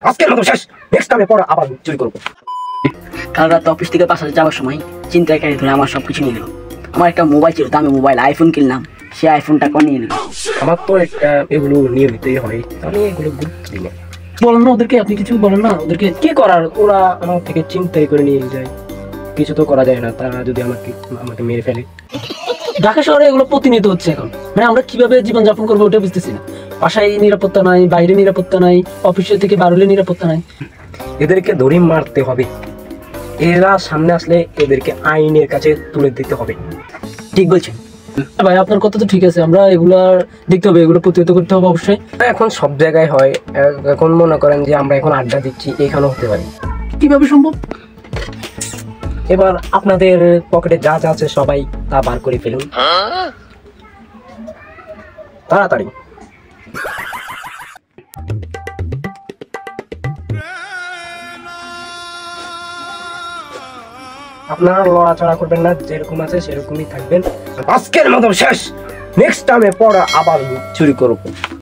আজকের মতো শেষ, নেক্সট টাইমে পড়া আবার চুরি করবো। কাল রাত অফিস থেকে বাসায় যাওয়ার সময় চিন্তাকারী ধরে আমার সব কিছু নিয়ে নিল। আমার একটা মোবাইল ছিল, দামি মোবাইল, আইফোন কিনলাম, সে আইফোনটা নিয়ে নিল। আমার তো এগুলো নিয়ে নিতেই হয়, আমি এগুলো গুরুত্ব দিই না। বলেন না ওদেরকে, আপনি কিছু বলেন না ওদেরকে। কি করার, ওরা আমার থেকে চিন্তাই করে নিয়ে যায়, কিছু তো করা যায় না। তারা যদি আমাকে মেরে ফেলে। ঢাকা শহরে এগুলো প্রতিনিয়ত হচ্ছে এখন। মানে আমরা কিভাবে জীবনযাপন করবো ওটা বুঝতেছি না। বাসায় নিরাপত্তা নাই, বাইরে নিরাপত্তা নাই, অফিসে থেকে বাড়লে নিরাপত্তা নাই। এদেরকে ধরে মারতে হবে। এরা সামনে আসলে এদেরকে আইনের কাছে তুলে দিতে হবে। ঠিক বলছেন ভাই, আপনার কথা তো ঠিক আছে, আমরা এগুলা দেখতে হবে, এগুলো প্রতিহত করতে হবে অবশ্যই। এখন সব জায়গায় হয়। এখন মনে করেন যে আমরা এখন আড্ডা দিচ্ছি, এখানেও হতে পারে। কিভাবে সম্ভব? এবার আপনাদের পকেটে যা যা আছে সবাই তা বার করে ফেলুন তাড়াতাড়ি। আপনারা লড়াচড়া করবেন না, যেরকম আছে সেরকমই থাকবেন। আজকের মতো শেষ, নেক্সট টাইমে পড়া আবার চুরি করবো।